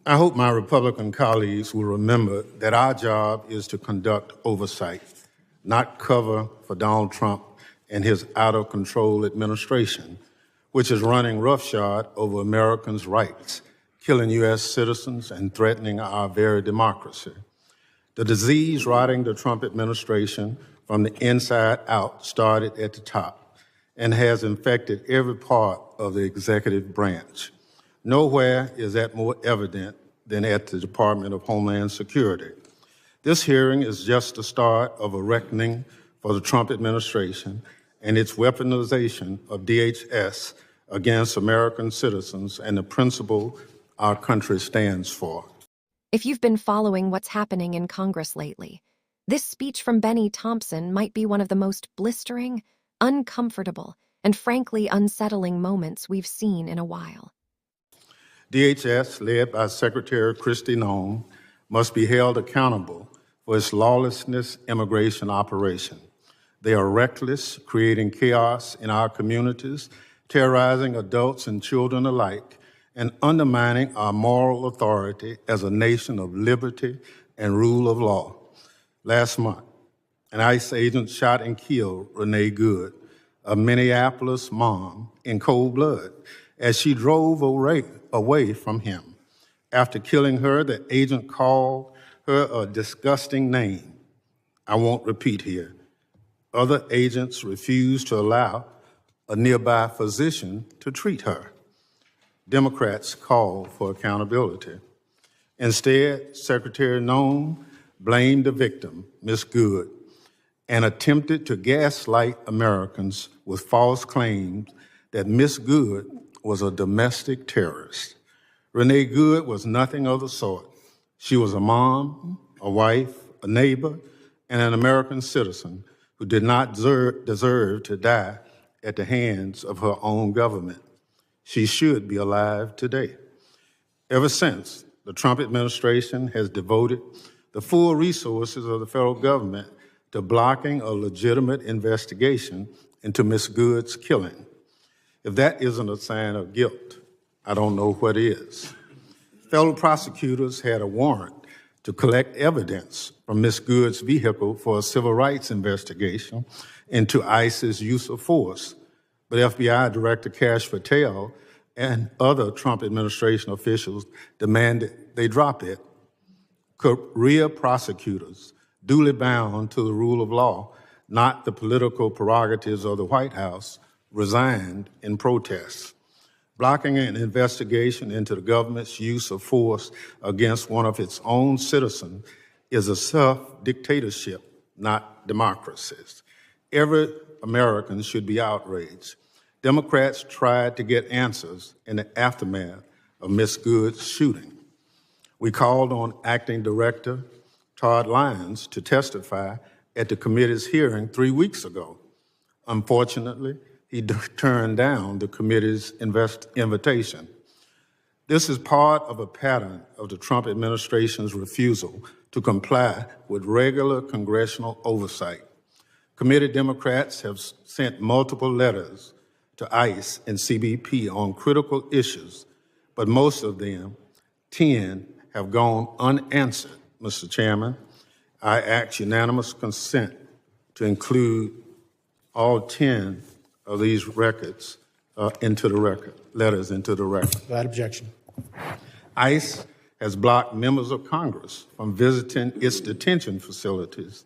I hope my Republican colleagues will remember that our job is to conduct oversight, not cover for Donald Trump and his out-of-control administration, which is running roughshod over Americans' rights, killing U.S. citizens and threatening our very democracy. The disease rotting the Trump administration from the inside out started at the top and has infected every part of the executive branch. Nowhere is that more evident than at the Department of Homeland Security. This hearing is just the start of a reckoning for the Trump administration and its weaponization of DHS against American citizens and the principle our country stands for. If you've been following what's happening in Congress lately, this speech from Benny Thompson might be one of the most blistering, uncomfortable, and frankly unsettling moments we've seen in a while. DHS, led by Secretary Kristi Noem, must be held accountable for its lawlessness immigration operation. They are reckless, creating chaos in our communities, terrorizing adults and children alike, and undermining our moral authority as a nation of liberty and rule of law. Last month, an ICE agent shot and killed Renee Good, a Minneapolis mom, in cold blood as she drove away from him. After killing her, the agent called her a disgusting name. I won't repeat here. Other agents refused to allow a nearby physician to treat her. Democrats called for accountability. Instead, Secretary Noem blamed the victim, Ms. Good, and attempted to gaslight Americans with false claims that Ms. Good was a domestic terrorist. Renee Good was nothing of the sort. She was a mom, a wife, a neighbor, and an American citizen who did not deserve to die at the hands of her own government. She should be alive today. Ever since, the Trump administration has devoted the full resources of the federal government to blocking a legitimate investigation into Ms. Good's killing. If that isn't a sign of guilt, I don't know what is. Federal prosecutors had a warrant to collect evidence from Ms. Good's vehicle for a civil rights investigation into ICE's use of force, but FBI Director Kash Patel and other Trump administration officials demanded they drop it. Career prosecutors, duly bound to the rule of law, not the political prerogatives of the White House, resigned in protest. Blocking an investigation into the government's use of force against one of its own citizens is a self-dictatorship, not democracies. Every American should be outraged. Democrats tried to get answers in the aftermath of Ms. Good's shooting. We called on Acting Director Todd Lyons to testify at the committee's hearing 3 weeks ago. Unfortunately, he turned down the committee's invitation. This is part of a pattern of the Trump administration's refusal to comply with regular congressional oversight. Committee Democrats have sent multiple letters to ICE and CBP on critical issues, but most of them, 10, have gone unanswered. Mr. Chairman, I ask unanimous consent to include all 10 of these records into the record, letters into the record. Without objection. ICE has blocked members of Congress from visiting its detention facilities,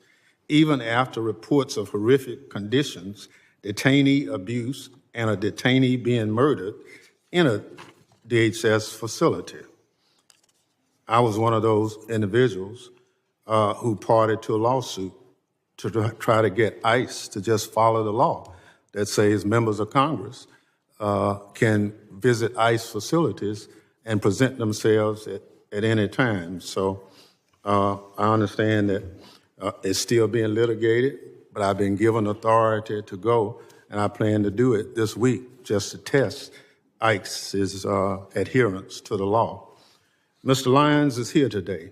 even after reports of horrific conditions, detainee abuse, and a detainee being murdered in a DHS facility. I was one of those individuals who parted to a lawsuit to try to get ICE to just follow the law that says members of Congress can visit ICE facilities and present themselves at any time. So I understand that it's still being litigated, but I've been given authority to go, and I plan to do it this week just to test ICE's adherence to the law. Mr. Lyons is here today,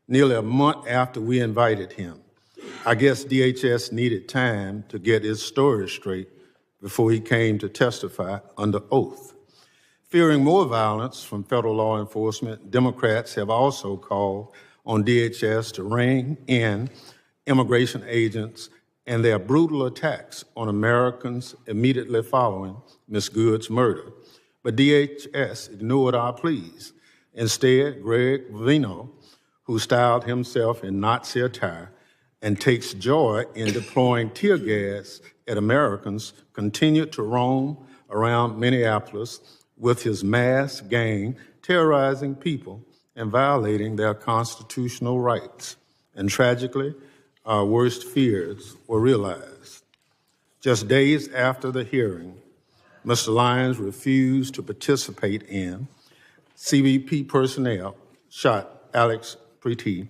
nearly a month after we invited him. I guess DHS needed time to get his story straight before he came to testify under oath. Fearing more violence from federal law enforcement, Democrats have also called on DHS to rein in immigration agents and their brutal attacks on Americans immediately following Ms. Good's murder. But DHS ignored our pleas. Instead, Greg Vino, who styled himself in Nazi attire and takes joy in deploying tear gas at Americans, continued to roam around Minneapolis with his masked gang, terrorizing people and violating their constitutional rights. And tragically, our worst fears were realized. Just days after the hearing, Mr. Lyons refused to participate in. CBP personnel shot Alex Piti,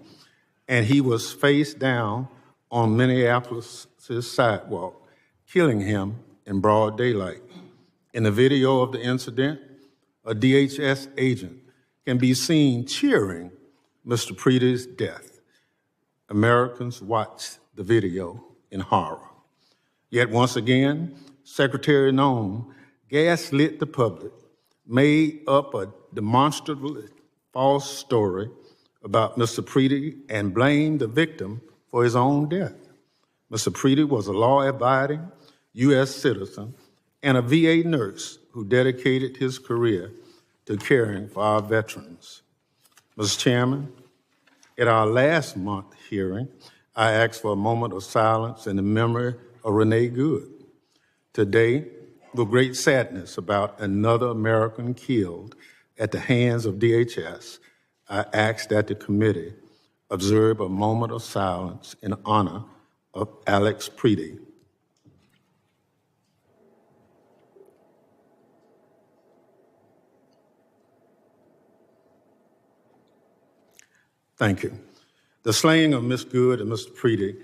and he was face down on Minneapolis' sidewalk, killing him in broad daylight. In the video of the incident, a DHS agent can be seen cheering Mr. Piti's death. Americans watched the video in horror. Yet once again, Secretary Noem gaslit the public, made up a demonstrably false story about Mr. Piti and blamed the victim for his own death. Mr. Piti was a law-abiding U.S. citizen and a VA nurse who dedicated his career to caring for our veterans. Mr. Chairman, at our last month hearing, I asked for a moment of silence in the memory of Renee Good. Today, with great sadness about another American killed at the hands of DHS, I ask that the committee observe a moment of silence in honor of Alex Piti. Thank you. The slaying of Ms. Good and Mr. Piti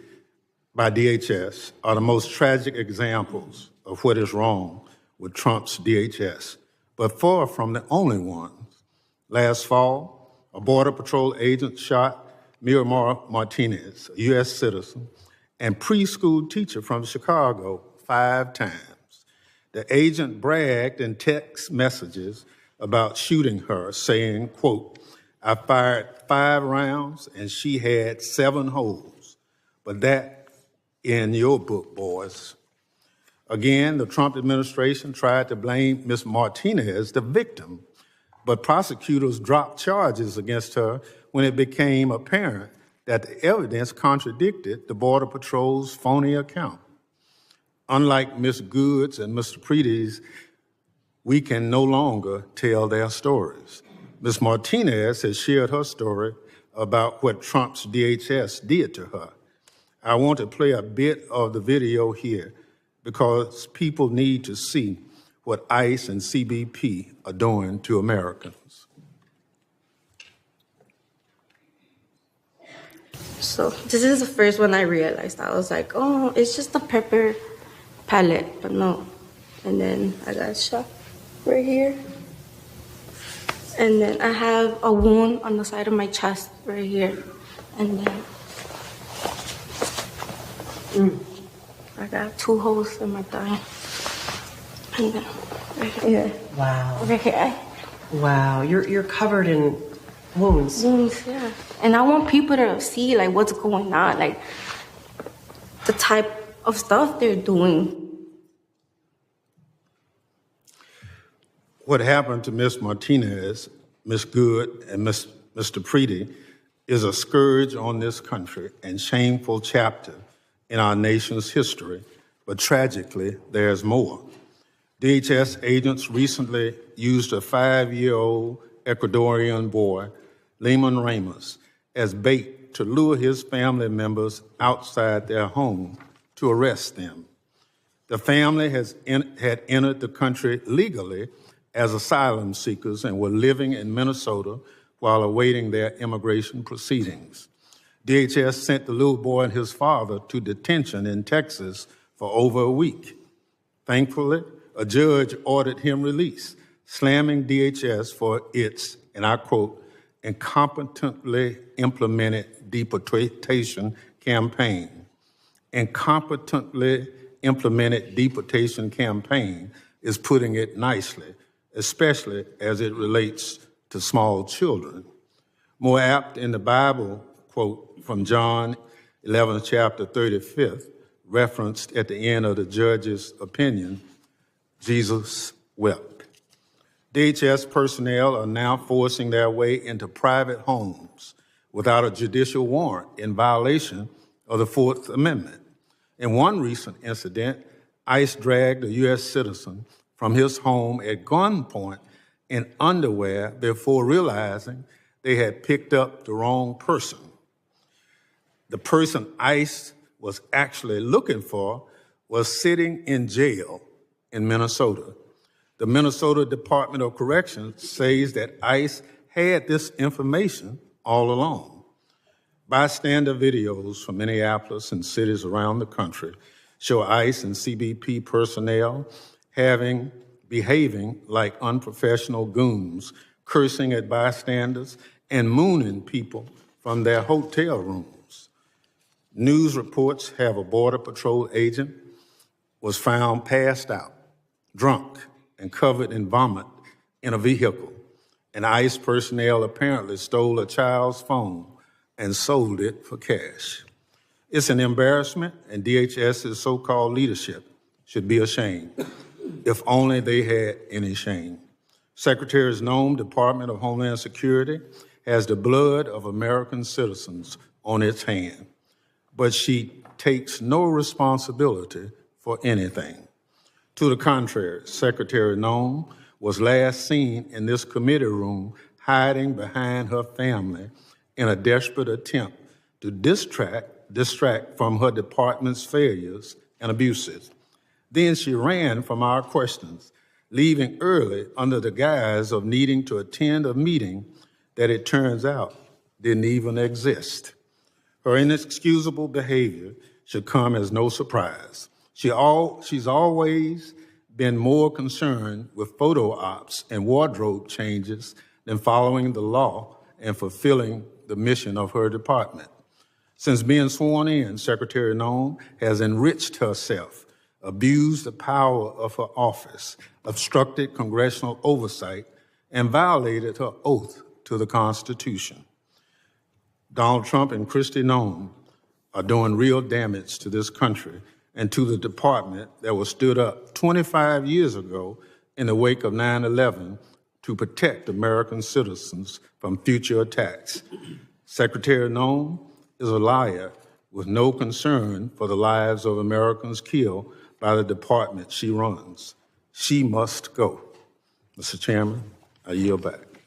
by DHS are the most tragic examples of what is wrong with Trump's DHS, but far from the only ones. Last fall, a Border Patrol agent shot Miramar Martinez, a U.S. citizen, and preschool teacher from Chicago 5 times. The agent bragged in text messages about shooting her, saying, quote, "I fired 5 rounds and she had 7 holes." But that in your book, boys. Again, the Trump administration tried to blame Ms. Martinez, the victim, but prosecutors dropped charges against her when it became apparent that the evidence contradicted the Border Patrol's phony account. Unlike Ms. Good's and Mr. Piti's, we can no longer tell their stories. Ms. Martinez has shared her story about what Trump's DHS did to her. I want to play a bit of the video here because people need to see what ICE and CBP are doing to Americans. So this is the first one I realized. I was like, oh, it's just a pepper pellet, but no. And then I got shot right here. And then I have a wound on the side of my chest right here. And then I got 2 holes in my thigh. And then right here. Wow. Right here. Wow. You're covered in wounds. Wounds, yeah. And I want people to see like what's going on, like the type of stuff they're doing. What happened to Ms. Martinez, Ms. Good, and Mr. Piti is a scourge on this country and shameful chapter in our nation's history, but tragically, there's more. DHS agents recently used a 5-year-old Ecuadorian boy, Lehman Ramos, as bait to lure his family members outside their home to arrest them. The family had entered the country legally as asylum seekers and were living in Minnesota while awaiting their immigration proceedings. DHS sent the little boy and his father to detention in Texas for over a week. Thankfully, a judge ordered him released, slamming DHS for its, and I quote, incompetently implemented deportation campaign. Incompetently implemented deportation campaign is putting it nicely, especially as it relates to small children. More apt in the Bible, quote from John 11, chapter 35th, referenced at the end of the judge's opinion, Jesus wept. DHS personnel are now forcing their way into private homes without a judicial warrant in violation of the Fourth Amendment. In one recent incident, ICE dragged a U.S. citizen from his home at gunpoint in underwear before realizing they had picked up the wrong person. The person ICE was actually looking for was sitting in jail in Minnesota. The Minnesota Department of Corrections says that ICE had this information all along. Bystander videos from Minneapolis and cities around the country show ICE and CBP personnel behaving like unprofessional goons, cursing at bystanders and mooning people from their hotel rooms. News reports have a Border Patrol agent was found passed out, drunk, and covered in vomit in a vehicle. And ICE personnel apparently stole a child's phone and sold it for cash. It's an embarrassment, and DHS's so-called leadership should be ashamed, if only they had any shame. Secretary Noem, Department of Homeland Security, has the blood of American citizens on its hand, but she takes no responsibility for anything. To the contrary, Secretary Noem was last seen in this committee room hiding behind her family in a desperate attempt to distract from her department's failures and abuses. Then she ran from our questions, leaving early under the guise of needing to attend a meeting that it turns out didn't even exist. Her inexcusable behavior should come as no surprise. She's always been more concerned with photo ops and wardrobe changes than following the law and fulfilling the mission of her department. Since being sworn in, Secretary Noem has enriched herself, abused the power of her office, obstructed congressional oversight, and violated her oath to the Constitution. Donald Trump and Kristi Noem are doing real damage to this country and to the department that was stood up 25 years ago in the wake of 9/11 to protect American citizens from future attacks. Secretary Noem is a liar with no concern for the lives of Americans killed by the department she runs. She must go. Mr. Chairman, I yield back.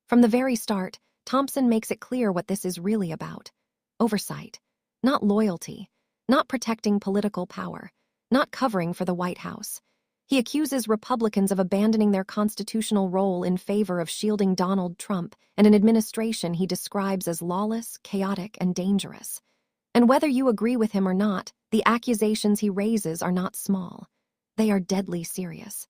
From the very start, Thompson makes it clear what this is really about: oversight, not loyalty, not protecting political power, not covering for the White House. He accuses Republicans of abandoning their constitutional role in favor of shielding Donald Trump and an administration he describes as lawless, chaotic, and dangerous. And whether you agree with him or not, the accusations he raises are not small. They are deadly serious.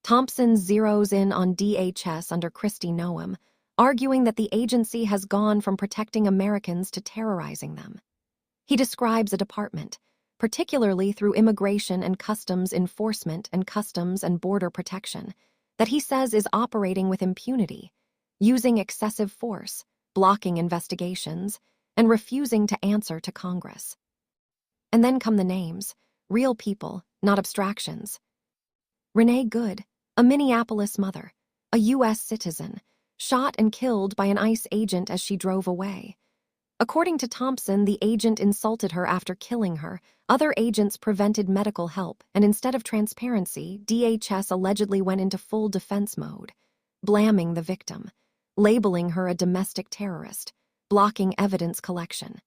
Thompson zeroes in on DHS under Kristi Noem, arguing that the agency has gone from protecting Americans to terrorizing them. He describes a department, particularly through immigration and customs enforcement and customs and border protection, that he says is operating with impunity, using excessive force, blocking investigations, and refusing to answer to Congress. And then come the names, real people, not abstractions. Renee Good, a Minneapolis mother, a U.S. citizen, shot and killed by an ICE agent as she drove away. According to Thompson, the agent insulted her after killing her. Other agents prevented medical help, and instead of transparency, DHS allegedly went into full defense mode, blaming the victim, labeling her a domestic terrorist, blocking evidence collection,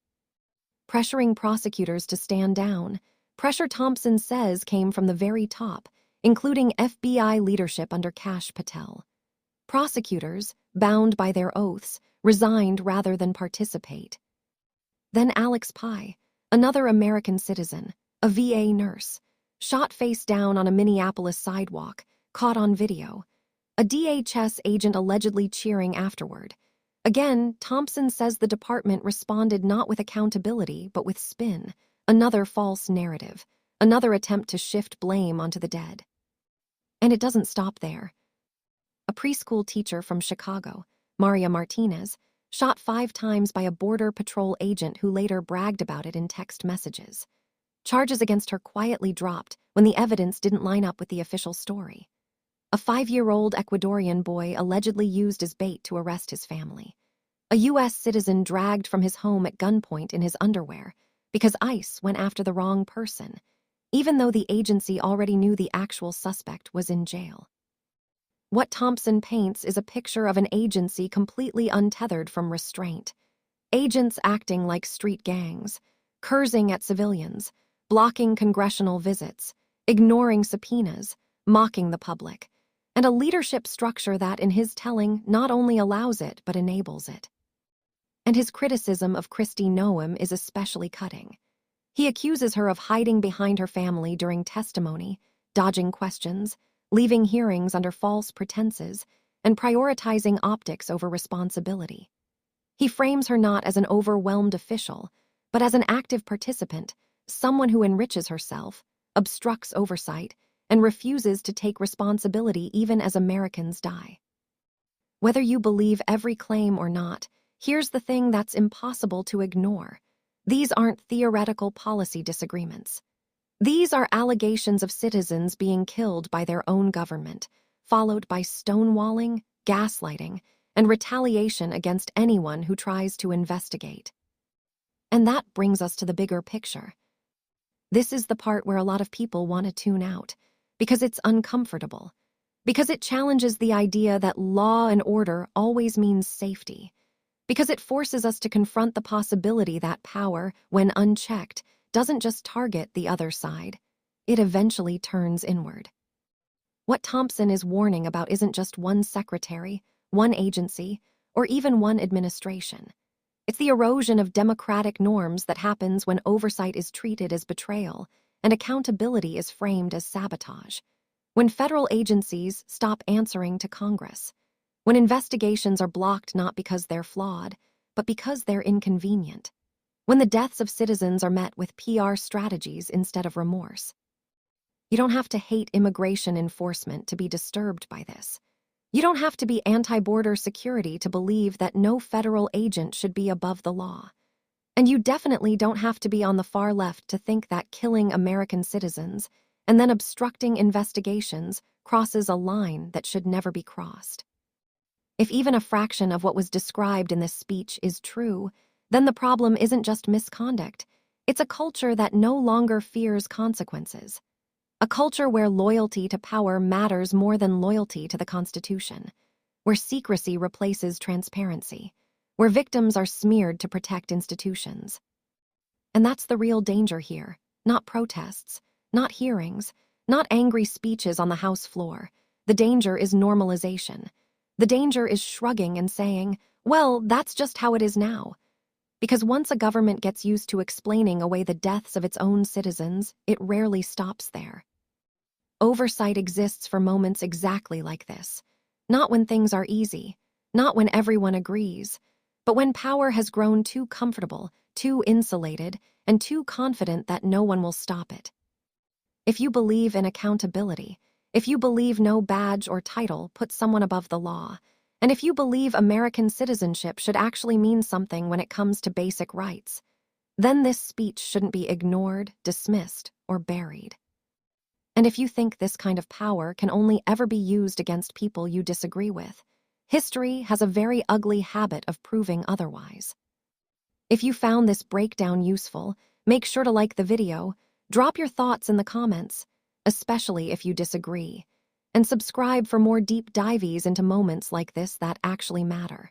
pressuring prosecutors to stand down. Pressure, Thompson says, came from the very top, including FBI leadership under Kash Patel. Prosecutors, bound by their oaths, resigned rather than participate. Then Alex Pye, another American citizen, a VA nurse, shot face down on a Minneapolis sidewalk, caught on video. A DHS agent allegedly cheering afterward. Again, Thompson says the department responded not with accountability, but with spin, another false narrative, another attempt to shift blame onto the dead. And it doesn't stop there. A preschool teacher from Chicago, Maria Martinez, shot 5 times by a Border Patrol agent who later bragged about it in text messages. Charges against her quietly dropped when the evidence didn't line up with the official story. A 5-year-old Ecuadorian boy allegedly used as bait to arrest his family. A U.S. citizen dragged from his home at gunpoint in his underwear because ICE went after the wrong person, even though the agency already knew the actual suspect was in jail. What Thompson paints is a picture of an agency completely untethered from restraint. Agents acting like street gangs, cursing at civilians, blocking congressional visits, ignoring subpoenas, mocking the public, and a leadership structure that, in his telling, not only allows it but enables it. And his criticism of Kristi Noem is especially cutting. He accuses her of hiding behind her family during testimony, dodging questions, leaving hearings under false pretenses, and prioritizing optics over responsibility. He frames her not as an overwhelmed official, but as an active participant, someone who enriches herself, obstructs oversight, and refuses to take responsibility even as Americans die. Whether you believe every claim or not, here's the thing that's impossible to ignore. These aren't theoretical policy disagreements. These are allegations of citizens being killed by their own government, followed by stonewalling, gaslighting, and retaliation against anyone who tries to investigate. And that brings us to the bigger picture. This is the part where a lot of people want to tune out, because it's uncomfortable, because it challenges the idea that law and order always means safety, because it forces us to confront the possibility that power, when unchecked, doesn't just target the other side, it eventually turns inward. What Thompson is warning about isn't just one secretary, one agency, or even one administration. It's the erosion of democratic norms that happens when oversight is treated as betrayal and accountability is framed as sabotage. When federal agencies stop answering to Congress. When investigations are blocked not because they're flawed, but because they're inconvenient. When the deaths of citizens are met with PR strategies instead of remorse. You don't have to hate immigration enforcement to be disturbed by this. You don't have to be anti-border security to believe that no federal agent should be above the law. And you definitely don't have to be on the far left to think that killing American citizens and then obstructing investigations crosses a line that should never be crossed. If even a fraction of what was described in this speech is true, then the problem isn't just misconduct. It's a culture that no longer fears consequences. A culture where loyalty to power matters more than loyalty to the Constitution, where secrecy replaces transparency, where victims are smeared to protect institutions. And that's the real danger here, not protests, not hearings, not angry speeches on the House floor. The danger is normalization. The danger is shrugging and saying, well, that's just how it is now. Because once a government gets used to explaining away the deaths of its own citizens, it rarely stops there. Oversight exists for moments exactly like this. Not when things are easy, not when everyone agrees, but when power has grown too comfortable, too insulated, and too confident that no one will stop it. If you believe in accountability, if you believe no badge or title puts someone above the law, and if you believe American citizenship should actually mean something when it comes to basic rights, then this speech shouldn't be ignored, dismissed, or buried. And if you think this kind of power can only ever be used against people you disagree with, history has a very ugly habit of proving otherwise. If you found this breakdown useful, make sure to like the video, drop your thoughts in the comments, especially if you disagree, and subscribe for more deep dives into moments like this that actually matter.